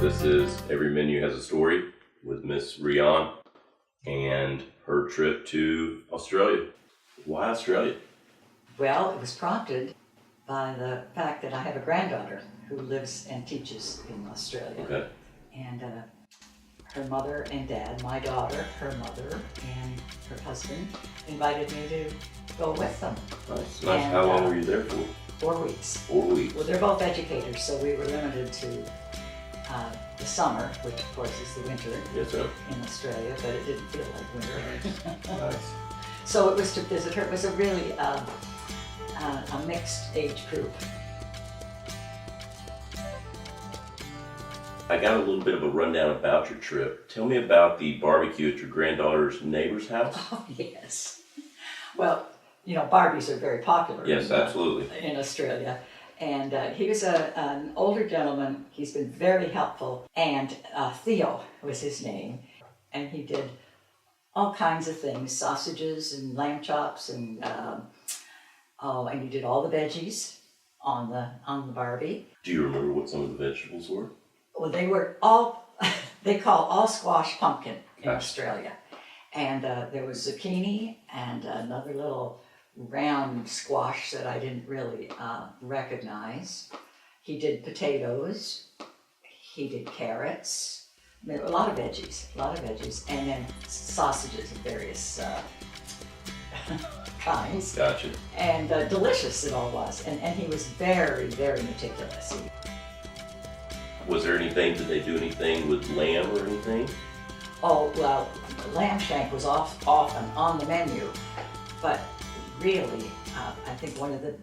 this is Every Menu Has a Story with Miss RION and her trip to Australia. Why Australia? Well, it was prompted by the fact that I have a granddaughter who lives and teaches in Australia. Okay. And her mother and dad, my daughter, her mother, and her husband invited me to go with them. Nice. How long were you there for? 4 weeks. 4 weeks. Well, they're both educators, so we were limited to the summer, which of course is the winter in Australia, but it didn't feel like winter. Nice. So it was to visit her. It was a really a mixed age group. I got a little bit of a rundown about your trip. Tell me about the barbecue at your granddaughter's neighbor's house. Oh, yes. Well, you know, Barbies are very popular. Yes, absolutely. In Australia. And he was an older gentleman. He's been very helpful. And Theo was his name. And he did all kinds of things, sausages and lamb chops, and he did all the veggies on the Barbie. Do you remember what some of the vegetables were? Well, they were they call all squash pumpkin in Australia. And there was zucchini and another little round squash that I didn't really recognize. He did potatoes. He did carrots. I mean, a lot of veggies, and then sausages of various kinds. Gotcha. And delicious it all was. And he was very, very meticulous. Was there anything, did they do anything with lamb or anything? Oh, well, lamb shank was often on the menu, but really, I think one of the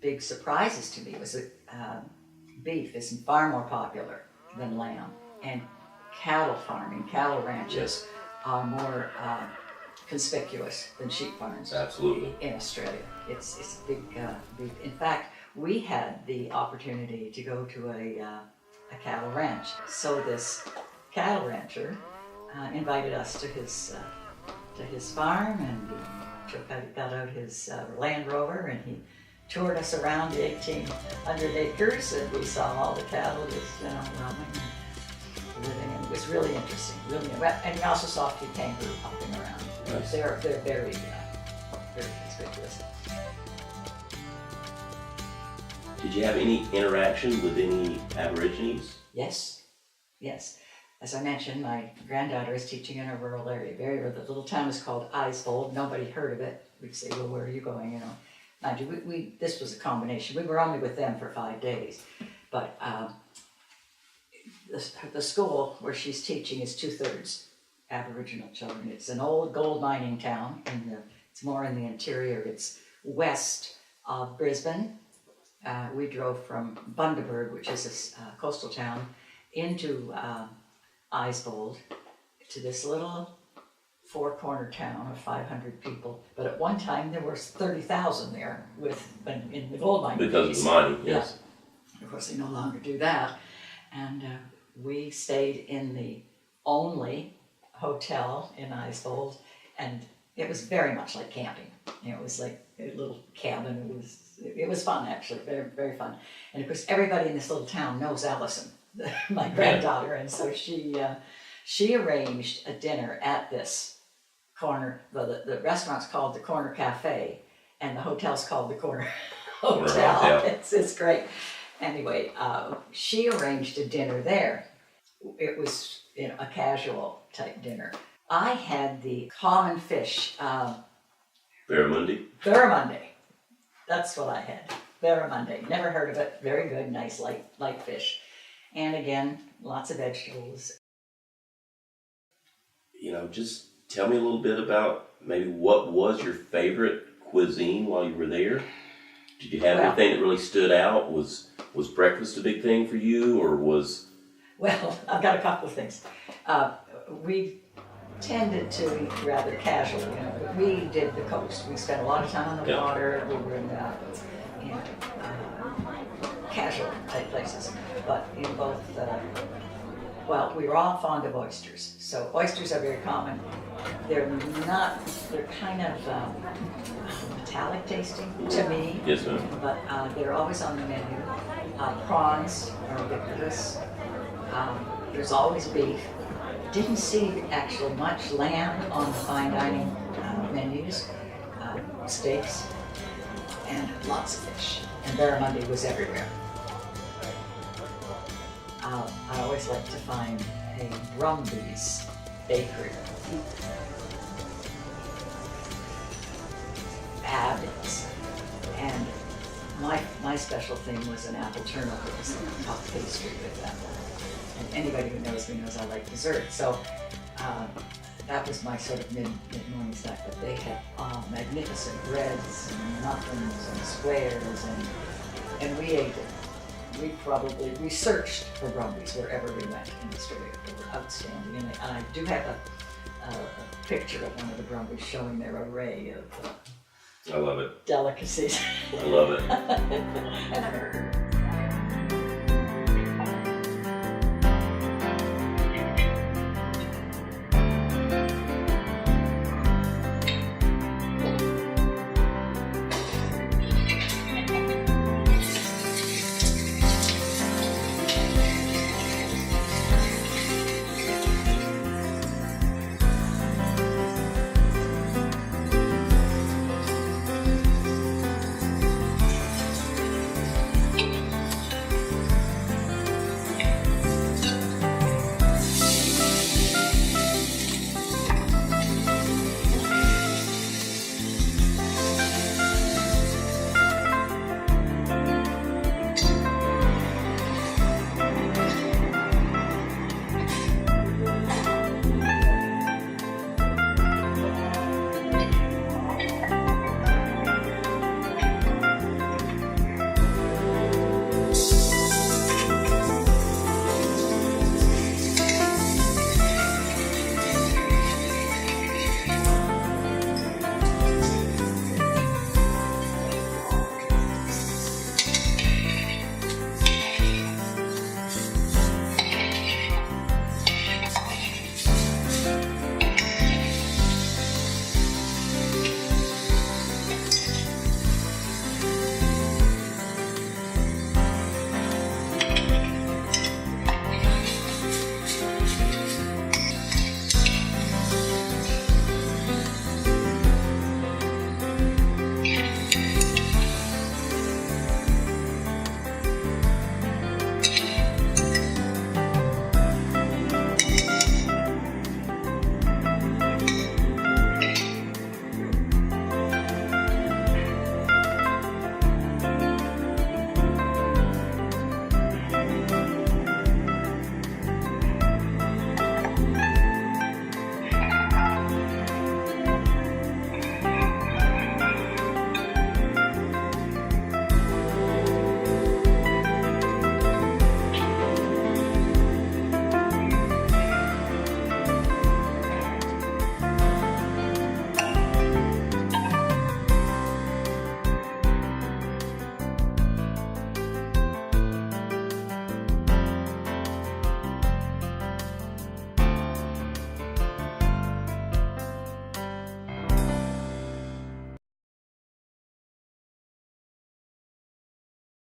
big surprises to me was that beef is far more popular than lamb, and cattle farming, cattle ranches are more conspicuous than sheep farms. Absolutely. In Australia. It's big. In fact, we had the opportunity to go to a cattle ranch. So this cattle rancher invited us to his farm, and he got out his Land Rover, and he toured us around the 1,800 acres, and we saw all the cattle just roaming and living, and it was really interesting. And we also saw a few kangaroo hopping around. Nice. They're very conspicuous. Did you have any interaction with any Aborigines? Yes. As I mentioned, my granddaughter is teaching in a rural area. The little town is called Eisvold. Nobody heard of it. We'd say, well, where are you going? You know, mind you, this was a combination. We were only with them for 5 days, but the school where she's teaching is 2/3 Aboriginal children. It's an old gold mining town, and it's more in the interior. It's west of Brisbane. We drove from Bundaberg, which is a coastal town, into Eisvold, to this little four-corner town of 500 people. But at one time there were 30,000 there in the gold mining. Because of the mining, yes. Yeah. Of course, they no longer do that. And we stayed in the only hotel in Eisvold, and it was very much like camping. You know, it was like a little cabin. It was fun, actually, very, very fun. And of course, everybody in this little town knows Allison, my granddaughter, and so she arranged a dinner at this corner. The restaurant's called the Corner Cafe, and the hotel's called the Corner Hotel. It's great. Anyway, she arranged a dinner there. It was a casual type dinner. I had the common fish. Barramundi? Barramundi. That's what I had. Barramundi. Never heard of it. Very good, nice, light fish. And again, lots of vegetables. You know, just tell me a little bit about maybe what was your favorite cuisine while you were there? Did you have anything that really stood out? Was breakfast a big thing for you, or was... Well, I've got a couple of things. We tended to eat rather casual, but we did the coast. We spent a lot of time on the water. We were in casual type places, but in both. We were all fond of oysters. So oysters are very common. They're kind of metallic tasting to me. Yes, ma'am. But they're always on the menu. Prawns are ubiquitous. There's always beef. Didn't see actually much lamb on the fine dining menus. Steaks and lots of fish. And barramundi was everywhere. I always like to find a Brumby's bakery. Fabulous. And my special thing was an apple turnovers and puff pastry with them. And anybody who knows me knows I like dessert. So that was my sort of mid-morning snack. But they had magnificent breads and muffins and squares, and we ate it. We searched for Brumby's wherever we went in the store. They were outstanding. And I do have a picture of one of the Brumby's showing their array of I love it. delicacies. I love it. And